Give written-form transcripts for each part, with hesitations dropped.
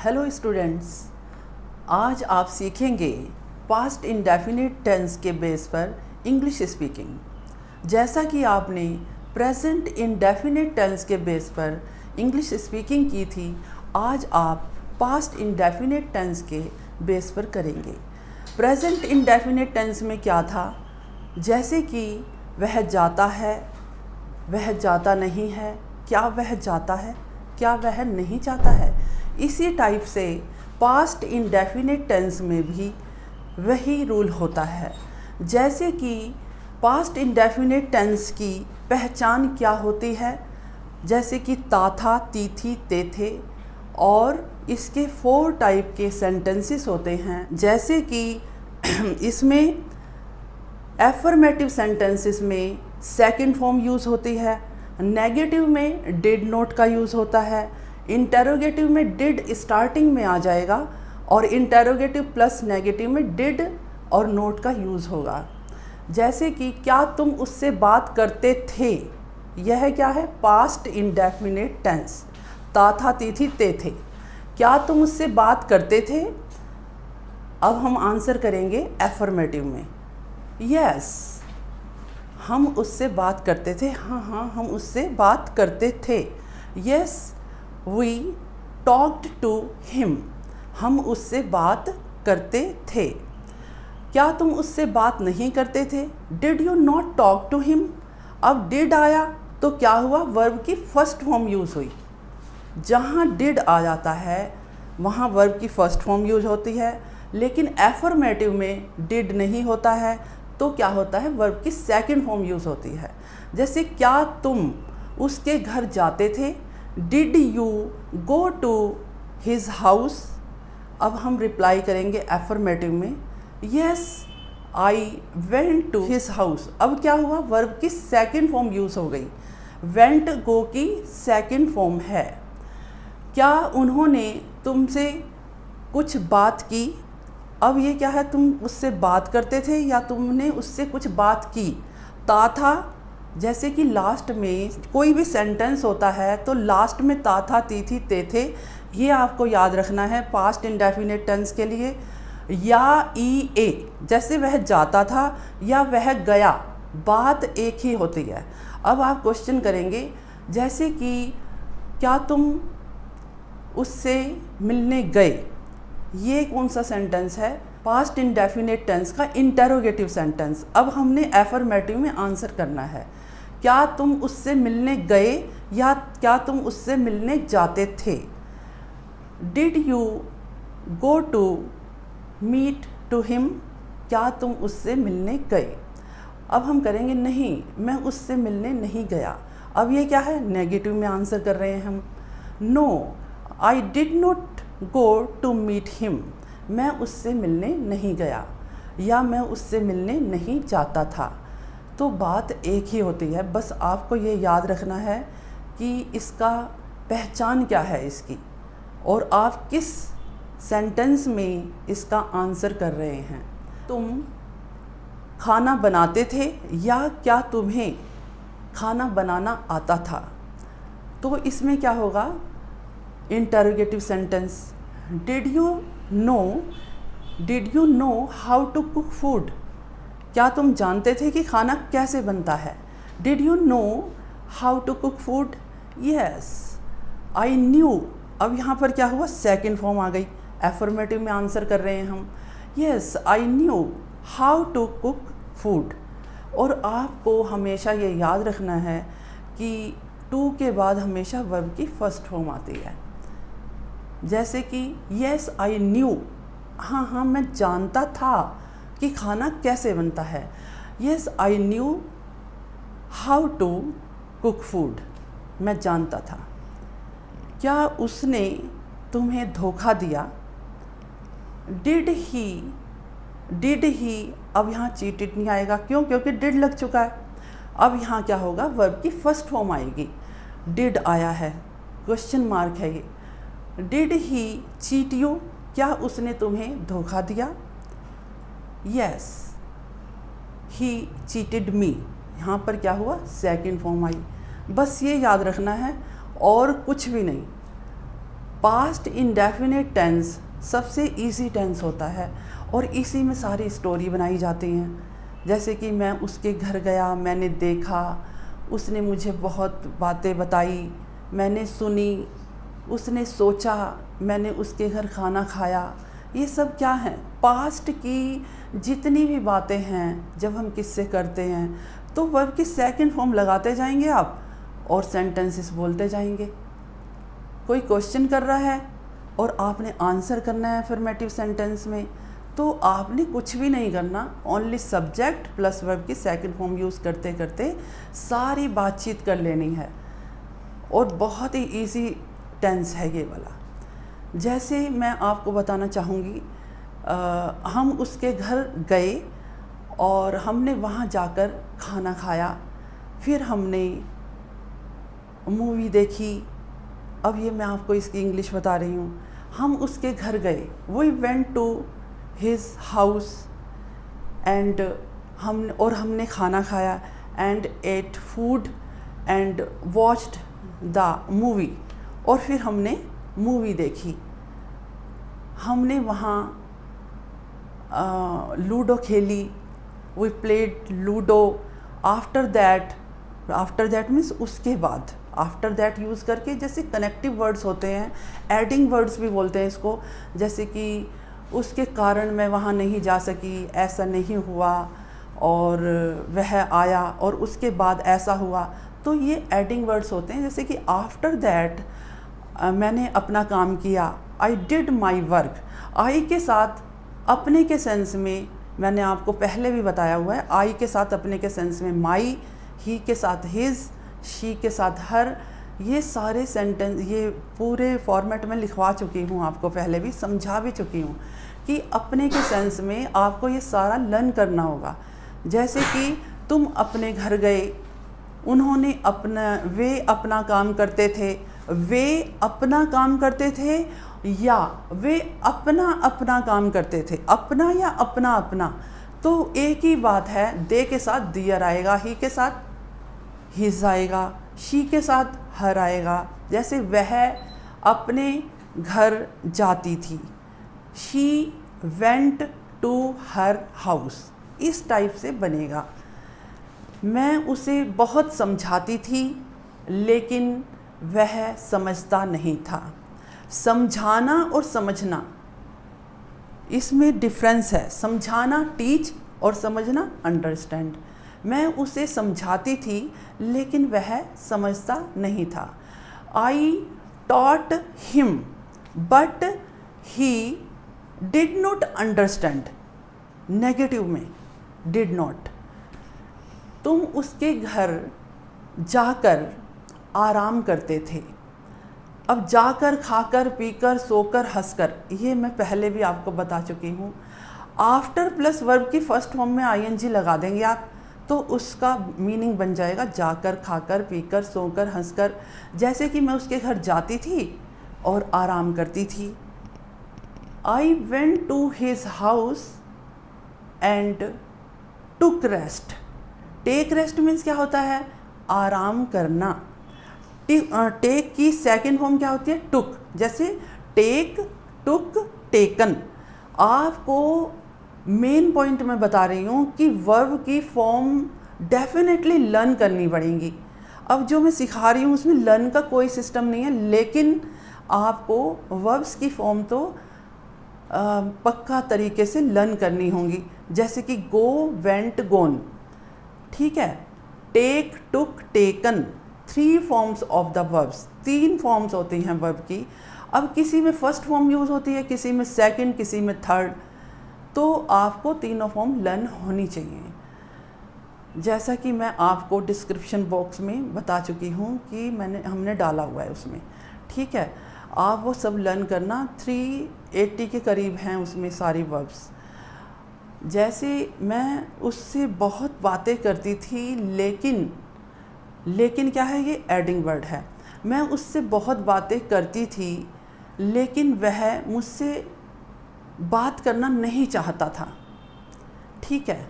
Hello students, आज आप सीखेंगे पास्ट इंडेफिनिट टेंस के बेस पर इंग्लिश स्पीकिंग। जैसा कि आपने प्रेजेंट इंडेफिनिट टेंस के बेस पर इंग्लिश स्पीकिंग की थी, आज आप पास्ट इंडेफिनिट टेंस के बेस पर करेंगे। प्रेजेंट इंडेफिनिट टेंस में क्या था, जैसे कि वह जाता है, वह जाता नहीं है, क्या वह जाता है, क्या वह नहीं जाता है। इसी टाइप से पास्ट इंडेफिनिट टेंस में भी वही रूल होता है। जैसे कि पास्ट इंडेफिनिट टेंस की पहचान क्या होती है, जैसे कि ता था, ती थी, ते थे, और इसके 4 टाइप के सेंटेंसेस होते हैं। जैसे कि इसमें एफर्मेटिव सेंटेंसेस में सेकंड फॉर्म यूज़ होती है, नेगेटिव में डिड नोट का यूज़ होता है, इंटेरोगेटिव में डिड स्टार्टिंग में आ जाएगा, और इंटेरोगेटिव प्लस नेगेटिव में डिड और नोट का यूज़ होगा। जैसे कि क्या तुम उससे बात करते थे, यह क्या है, पास्ट इंडेफिनिट टेंस। ता था, ती थी, ते थे। क्या तुम उससे बात करते थे। अब हम आंसर करेंगे एफर्मेटिव में, यस हम उससे बात करते थे। हाँ, हम उससे बात करते थे। Yes we talked to him, हम उससे बात करते थे। क्या तुम उससे बात नहीं करते थे, did you not talk to him. अब डिड आया तो क्या हुआ, वर्ब की फर्स्ट फॉर्म यूज़ हुई। जहाँ डिड आ जाता है वहाँ वर्ब की फर्स्ट फॉर्म यूज होती है, लेकिन एफर्मेटिव में डिड नहीं होता है तो क्या होता है, वर्ब की सेकंड फॉर्म यूज़ होती है। जैसे क्या तुम उसके घर जाते थे, did you go to his house. अब हम रिप्लाई करेंगे एफर्मेटिव में, yes I went to his house. अब क्या हुआ, वर्ब की सेकंड फॉर्म यूज़ हो गई, वेंट गो की सेकंड फॉर्म है। क्या उन्होंने तुमसे कुछ बात की। अब ये क्या है, तुम उससे बात करते थे या तुमने उससे कुछ बात की। ता था, जैसे कि लास्ट में कोई भी सेंटेंस होता है तो लास्ट में ता था, ती थी, ते थे, ये आपको याद रखना है पास्ट इंडेफिनिट टेंस के लिए। या ई ए, जैसे वह जाता था या वह गया, बात एक ही होती है। अब आप क्वेश्चन करेंगे, जैसे कि क्या तुम उससे मिलने गए, ये कौन सा सेंटेंस है, पास्ट इंडेफिनिट टेंस का इंटेरोगेटिव सेंटेंस। अब हमने एफर्मेटिव में आंसर करना है, क्या तुम उससे मिलने गए या क्या तुम उससे मिलने जाते थे। Did you go to meet to him, क्या तुम उससे मिलने गए। अब हम करेंगे नहीं, मैं उससे मिलने नहीं गया। अब ये क्या है, नेगेटिव में आंसर कर रहे हैं हम। No I did not go to meet him, मैं उससे मिलने नहीं गया या मैं उससे मिलने नहीं जाता था। तो बात एक ही होती है, बस आपको ये याद रखना है कि इसका पहचान क्या है इसकी, और आप किस सेंटेंस में इसका आंसर कर रहे हैं। तुम खाना बनाते थे या क्या तुम्हें खाना बनाना आता था। तो इसमें क्या होगा, interrogative sentence. Did you know how to cook food, क्या तुम जानते थे कि खाना कैसे बनता है। Did you know how to cook food, yes I knew. अब यहाँ पर क्या हुआ, सेकंड फॉर्म आ गई, एफर्मेटिव में आंसर कर रहे हैं हम, yes I knew how to cook food. और आपको हमेशा ये याद रखना है कि टू के बाद हमेशा वर्ब की फर्स्ट फॉर्म आती है। जैसे कि यस आई न्यू, हाँ मैं जानता था कि खाना कैसे बनता है। Yes I knew how to cook food, मैं जानता था। क्या उसने तुम्हें धोखा दिया। डिड ही, अब यहाँ चीटेड नहीं आएगा, क्यों, क्योंकि डिड लग चुका है। अब यहाँ क्या होगा, वर्ब की फर्स्ट फॉर्म आएगी, डिड आया है, क्वेश्चन मार्क है ये। डिड ही चीट यू, क्या उसने तुम्हें धोखा दिया। यस ही चीटेड मी, यहाँ पर क्या हुआ, सेकंड फॉर्म आई। बस ये याद रखना है और कुछ भी नहीं। पास्ट इंडेफिनिट टेंस सबसे इजी टेंस होता है और इसी में सारी स्टोरी बनाई जाती हैं। जैसे कि मैं उसके घर गया, मैंने देखा, उसने मुझे बहुत बातें बताई, मैंने सुनी, उसने सोचा, मैंने उसके घर खाना खाया। ये सब क्या है? पास्ट की जितनी भी बातें हैं जब हम किससे करते हैं तो वर्ब की सेकंड फॉर्म लगाते जाएंगे आप और सेंटेंसेस बोलते जाएंगे। कोई क्वेश्चन कर रहा है और आपने आंसर करना है अफर्मेटिव सेंटेंस में, तो आपने कुछ भी नहीं करना, ओनली सब्जेक्ट प्लस वर्ब की सेकंड फॉर्म यूज़ करते करते सारी बातचीत कर लेनी है। और बहुत ही इजी टेंस है ये वाला। जैसे मैं आपको बताना चाहूँगी, हम उसके घर गए और हमने वहाँ जाकर खाना खाया, फिर हमने मूवी देखी। अब ये मैं आपको इसकी इंग्लिश बता रही हूँ। हम उसके घर गए, we went to his house and हमने खाना खाया and ate food and watched the movie, और फिर हमने मूवी देखी। हमने वहाँ लूडो खेली, we played ludo. After that means उसके बाद, आफ्टर दैट यूज़ करके जैसे कनेक्टिव वर्ड्स होते हैं, एडिंग वर्ड्स भी बोलते हैं इसको। जैसे कि उसके कारण मैं वहाँ नहीं जा सकी, ऐसा नहीं हुआ, और वह आया और उसके बाद ऐसा हुआ, तो ये एडिंग वर्ड्स होते हैं। जैसे कि आफ्टर दैट मैंने अपना काम किया, आई डिड माई वर्क। आई के साथ अपने के सेंस में मैंने आपको पहले भी बताया हुआ है, आई के साथ अपने के सेंस में माई, ही के साथ हिज, शी के साथ हर। ये सारे सेंटेंस ये पूरे फॉर्मेट में लिखवा चुकी हूँ, आपको पहले भी समझा भी चुकी हूँ कि अपने के सेंस में आपको ये सारा लर्न करना होगा। जैसे कि तुम अपने घर गए, उन्होंने वे अपना काम करते थे, वे अपना काम करते थे, या वे अपना काम करते थे। अपना या अपना अपना, तो एक ही बात है। दे के साथ दियर आएगा, ही के साथ हिज आएगा, शी के साथ हर आएगा। जैसे वह अपने घर जाती थी, she went to her house, इस टाइप से बनेगा। मैं उसे बहुत समझाती थी लेकिन वह समझता नहीं था। समझाना और समझना, इसमें डिफरेंस है। समझाना टीच और समझना अंडरस्टैंड। मैं उसे समझाती थी लेकिन वह समझता नहीं था। I taught him but he did not understand. Negative में डिड नॉट। तुम उसके घर जाकर आराम करते थे। अब जाकर, खाकर, पीकर, सोकर, हंसकर, ये मैं पहले भी आपको बता चुकी हूँ। आफ्टर प्लस वर्ब की फर्स्ट फॉर्म में आईएनजी लगा देंगे आप, तो उसका मीनिंग बन जाएगा जाकर, खाकर, पीकर, सोकर, हंसकर। जैसे कि मैं उसके घर जाती थी और आराम करती थी। I went to his house and took rest. Take rest means क्या होता है? आराम करना। टेक की सेकंड फॉर्म क्या होती है? टुक। जैसे टेक, टुक, टेकन। आपको मेन पॉइंट मैं बता रही हूँ कि वर्ब की फॉर्म डेफिनेटली लर्न करनी पड़ेगी। अब जो मैं सिखा रही हूँ उसमें लर्न का कोई सिस्टम नहीं है, लेकिन आपको वर्ब्स की फॉर्म तो पक्का तरीके से लर्न करनी होंगी। जैसे कि गो, वेंट, गोन, ठीक है। Take, took, taken, 3 forms of the verbs. 3 forms होती हैं वर्ब की। अब किसी में फर्स्ट फॉर्म यूज़ होती है, किसी में सेकंड, किसी में थर्ड, तो आपको तीनों फॉर्म लर्न होनी चाहिए। जैसा कि मैं आपको डिस्क्रिप्शन बॉक्स में बता चुकी हूँ कि हमने डाला हुआ है उसमें, ठीक है। आप वो सब लर्न करना। 380 के करीब हैं उसमें सारी वर्ब्स। जैसे मैं उससे बहुत बातें करती थी, लेकिन क्या है, ये एडिंग वर्ड है। मैं उससे बहुत बातें करती थी लेकिन वह मुझसे बात करना नहीं चाहता था, ठीक है।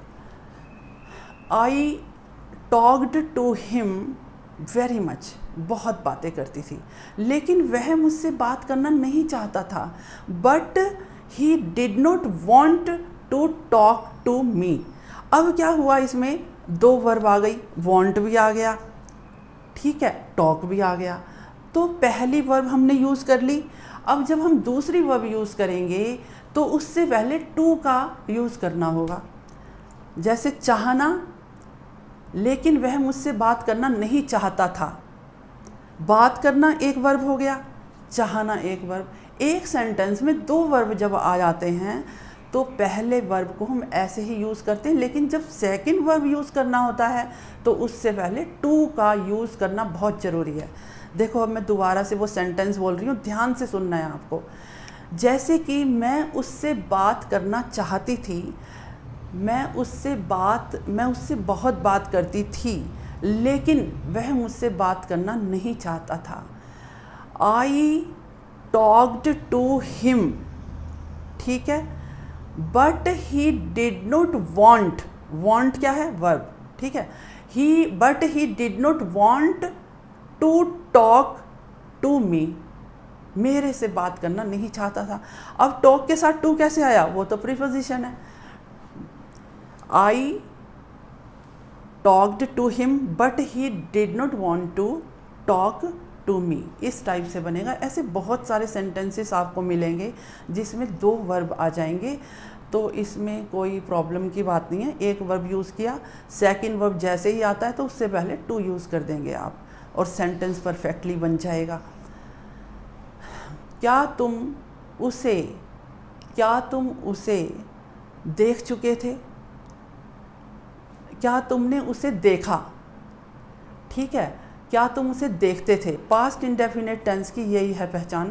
I talked to him very much. बहुत बातें करती थी, लेकिन वह मुझसे बात करना नहीं चाहता था। But he did not want to talk to me. अब क्या हुआ, इसमें दो वर्ब आ गई, वॉन्ट भी आ गया, ठीक है, टॉक भी आ गया। तो पहली वर्ब हमने यूज़ कर ली। अब जब हम दूसरी वर्ब यूज़ करेंगे तो उससे पहले टू का यूज़ करना होगा। जैसे चाहना, लेकिन वह मुझसे बात करना नहीं चाहता था। बात करना एक वर्ब हो गया, चाहना एक वर्ब। एक सेंटेंस में दो वर्ब जब आ जाते हैं तो पहले वर्ब को हम ऐसे ही यूज़ करते हैं, लेकिन जब सेकंड वर्ब यूज़ करना होता है तो उससे पहले टू का यूज़ करना बहुत ज़रूरी है। देखो, अब मैं दोबारा से वो सेंटेंस बोल रही हूँ, ध्यान से सुनना है आपको। जैसे कि मैं उससे बात करना चाहती थी, मैं उससे बहुत बात करती थी, लेकिन वह मुझसे बात करना नहीं चाहता था। आई टॉक्ड टू हिम, ठीक है, but he did not want, want क्या है, वर्ब, ठीक है, but he did not want to talk to me, मेरे से बात करना नहीं चाहता था। अब टॉक के साथ टू कैसे आया, वो तो प्रीपोजिशन है। I talked to him but he did not want to talk to me, इस टाइप से बनेगा। ऐसे बहुत सारे सेंटेंसेस आपको मिलेंगे जिसमें दो वर्ब आ जाएंगे, तो इसमें कोई प्रॉब्लम की बात नहीं है। एक वर्ब यूज़ किया, सेकंड वर्ब जैसे ही आता है तो उससे पहले टू यूज़ कर देंगे आप, और सेंटेंस परफेक्टली बन जाएगा। क्या तुम उसे देख चुके थे, क्या तुमने उसे देखा, ठीक है, क्या तुम उसे देखते थे। पास्ट इंडेफिनिट टेंस की यही है पहचान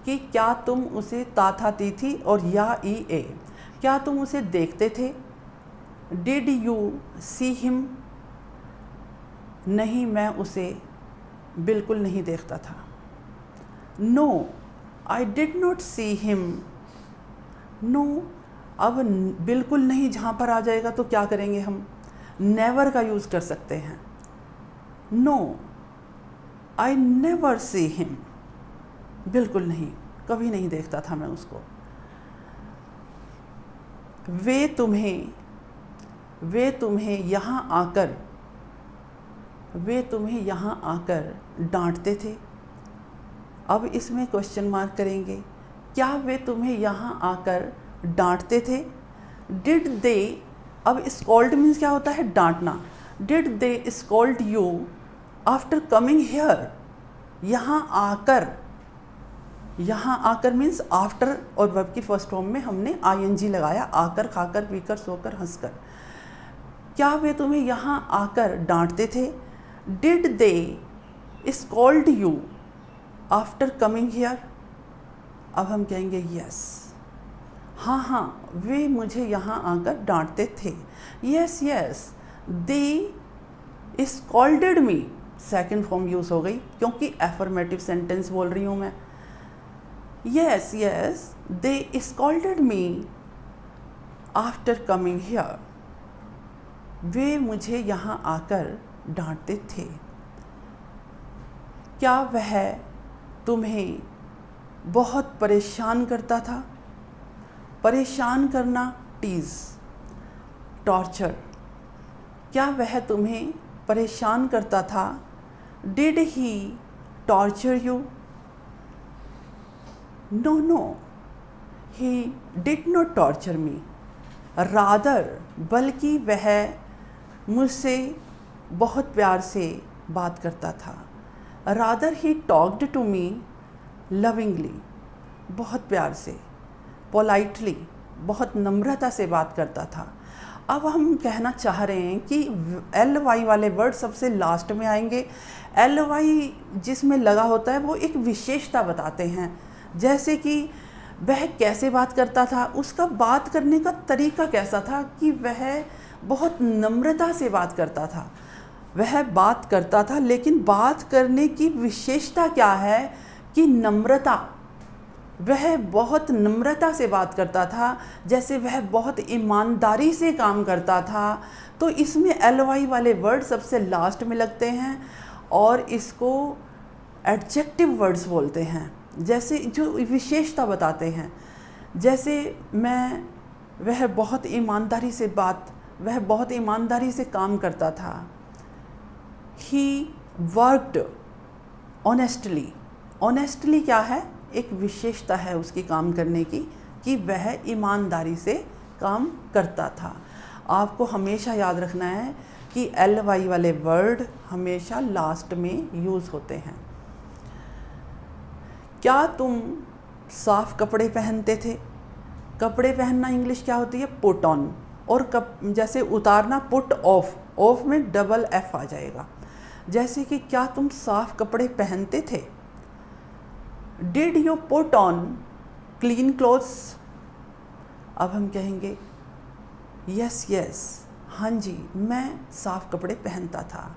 कि क्या तुम उसे, ता था ती थी और या ई ए, क्या तुम उसे देखते थे। डिड यू सी हिम, नहीं मैं उसे बिल्कुल नहीं देखता था। No I did not see him, no, अब बिल्कुल नहीं जहाँ पर आ जाएगा तो क्या करेंगे हम, नेवर का यूज़ कर सकते हैं। No I never see him, बिल्कुल नहीं, कभी नहीं देखता था मैं उसको। वे तुम्हें यहाँ आकर डांटते थे। अब इसमें क्वेश्चन मार्क करेंगे, क्या वे तुम्हें यहाँ आकर डांटते थे। डिड दे, अब स्कॉल्ड मीन्स क्या होता है, डांटना। Did they scold you after coming here, यहाँ आकर मीन्स आफ्टर, और वर्ब की फर्स्ट फॉर्म में हमने आईएनजी लगाया, आकर, खाकर, पीकर, सोकर, हंसकर। क्या वे तुम्हें यहाँ आकर डांटते थे। Did they scold you after coming here, अब हम कहेंगे यस, हाँ, वे मुझे यहाँ आकर डांटते थे। Yes, they scolded me, second form use हो गई क्योंकि एफर्मेटिव सेंटेंस बोल रही हूँ मैं। Yes, they scolded me after coming here, वे मुझे यहाँ आकर डांटते थे। क्या वह तुम्हें बहुत परेशान करता था। परेशान करना, टीज़, टॉर्चर। क्या वह तुम्हें परेशान करता था। Did he torture you. No, he did not torture me. Rather, बल्कि वह मुझसे बहुत प्यार से बात करता था। Rather he talked to me lovingly, बहुत प्यार से, पोलाइटली, बहुत नम्रता से बात करता था। अब हम कहना चाह रहे हैं कि एल वाई वाले वर्ड सबसे लास्ट में आएंगे। एल वाई जिसमें लगा होता है वो एक विशेषता बताते हैं, जैसे कि वह कैसे बात करता था, उसका बात करने का तरीका कैसा था कि वह बहुत नम्रता से बात करता था। वह बात करता था, लेकिन बात करने की विशेषता क्या है कि नम्रता। वह बहुत नम्रता से बात करता था, जैसे वह बहुत ईमानदारी से काम करता था। तो इसमें एल वाई वाले वर्ड सबसे लास्ट में लगते हैं और इसको एडजेक्टिव वर्ड्स बोलते हैं, जैसे जो विशेषता बताते हैं। जैसे वह बहुत ईमानदारी से काम करता था। He worked honestly. ऑनेस्टली क्या है? एक विशेषता है उसकी काम करने की, कि वह ईमानदारी से काम करता था। आपको हमेशा याद रखना है कि ly वाले वर्ड हमेशा लास्ट में यूज़ होते हैं। क्या तुम साफ कपड़े पहनते थे? कपड़े पहनना इंग्लिश क्या होती है? Put on. और जैसे उतारना पुट ऑफ। ऑफ में डबल एफ आ जाएगा। जैसे कि क्या तुम साफ कपड़े पहनते थे? Did you put on clean clothes? अब हम कहेंगे यस यस, हाँ जी मैं साफ कपड़े पहनता था।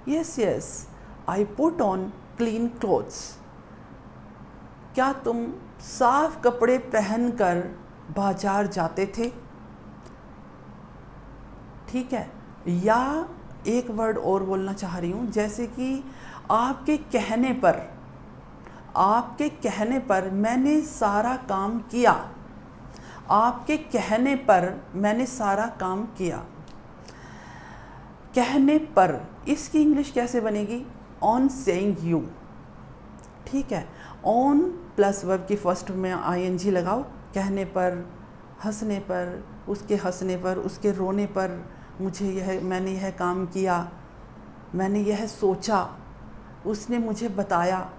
Yes yes I put on clean clothes. क्या तुम साफ कपड़े पहनकर बाजार जाते थे? ठीक है। या एक वर्ड और बोलना चाह रही हूँ, जैसे कि आपके कहने पर मैंने सारा काम किया। आपके कहने पर मैंने सारा काम किया। कहने पर इसकी इंग्लिश कैसे बनेगी? On saying you. ठीक है। ऑन प्लस वर्ब की फर्स्ट में ing लगाओ। कहने पर, हंसने पर, उसके हंसने पर, उसके रोने पर, मैंने यह काम किया, मैंने यह सोचा, उसने मुझे बताया।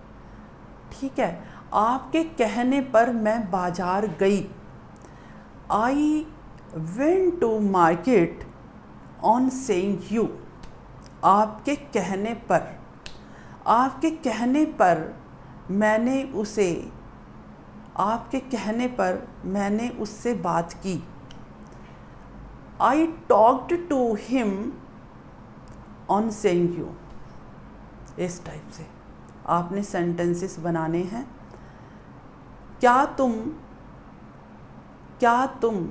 ठीक है। आपके कहने पर मैं बाजार गई। I went to market on saying you. आपके कहने पर मैंने उससे बात की। I talked to him on saying you. इस टाइप से आपने सेंटेंसेस बनाने हैं। क्या तुम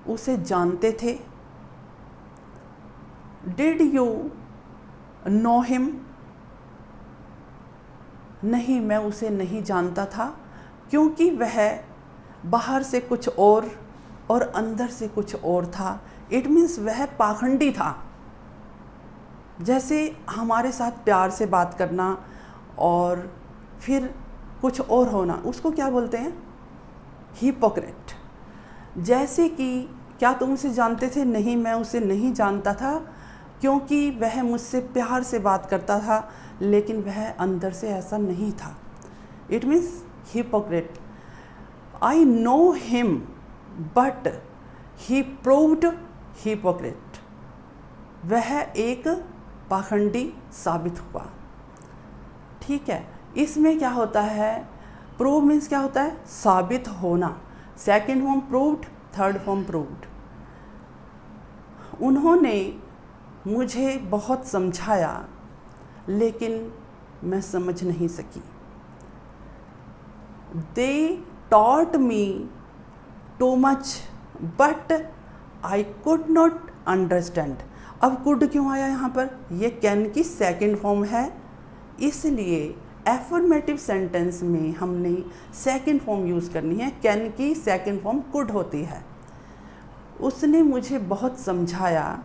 उसे जानते थे? Did you know him? नहीं, मैं उसे नहीं जानता था, क्योंकि वह बाहर से कुछ और अंदर से कुछ और था। इट मीन्स वह पाखंडी था। जैसे हमारे साथ प्यार से बात करना और फिर कुछ और होना, उसको क्या बोलते हैं? हिपोक्रेट। जैसे कि क्या तुम उसे जानते थे? नहीं, मैं उसे नहीं जानता था, क्योंकि वह मुझसे प्यार से बात करता था, लेकिन वह अंदर से ऐसा नहीं था। It means hypocrite. I know him but he proved hypocrite. वह एक पाखंडी साबित हुआ। ठीक है। इसमें क्या होता है? प्रूव मीन्स क्या होता है? साबित होना। Second form proved, third form proved. उन्होंने मुझे बहुत समझाया, लेकिन मैं समझ नहीं सकी। They taught me too much but I could not understand. अब कुड क्यों आया यहाँ पर? ये कैन की सेकंड फॉर्म है, इसलिए एफर्मेटिव सेंटेंस में हमने सेकंड फॉर्म यूज़ करनी है। कैन की सेकंड फॉर्म कुड होती है। उसने मुझे बहुत समझाया।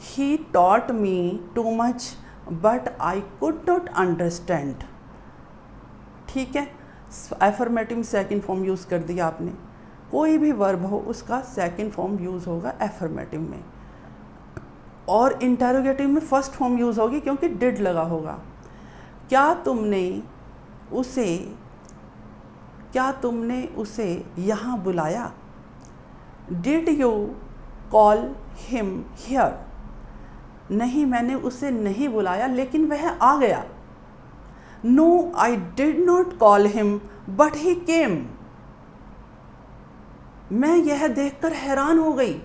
He taught me too much but I could not understand. ठीक है। एफर्मेटिव सेकंड फॉर्म यूज़ कर दिया आपने। कोई भी वर्ब हो उसका सेकंड फॉर्म यूज़ होगा एफर्मेटिव में, और इंटरोगेटिव में फर्स्ट फॉर्म यूज़ होगी, क्योंकि डिड लगा होगा। क्या तुमने उसे यहाँ बुलाया? Did you call him here? नहीं, मैंने उसे नहीं बुलाया, लेकिन वह आ गया। No, I did not call him but he came. मैं यह देखकर हैरान हो गई।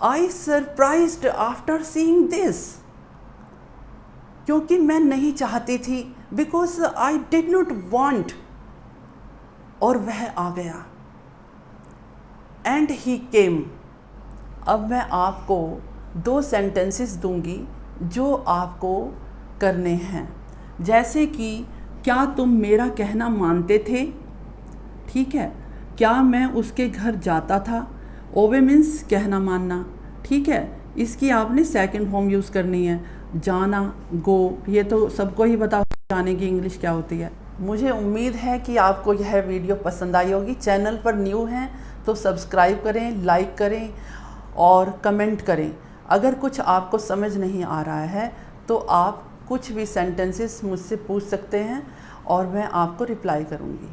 I surprised after seeing this. क्योंकि मैं नहीं चाहती थी, because I did not want, और वह आ गया। And he came. अब मैं आपको 2 सेंटेंसेस दूंगी जो आपको करने हैं, जैसे कि क्या तुम मेरा कहना मानते थे, ठीक है। क्या मैं उसके घर जाता था, ओबे मीन्स कहना मानना, ठीक है। इसकी आपने सेकंड फॉर्म यूज़ करनी है, जाना, गो। ये तो सबको ही पता जाने की इंग्लिश क्या होती है। मुझे उम्मीद है कि आपको यह वीडियो पसंद आई होगी। चैनल पर न्यू हैं तो सब्सक्राइब करें, लाइक करें और कमेंट करें। अगर कुछ आपको समझ नहीं आ रहा है तो आप कुछ भी सेंटेंसेस मुझसे पूछ सकते हैं और मैं आपको रिप्लाई करूँगी।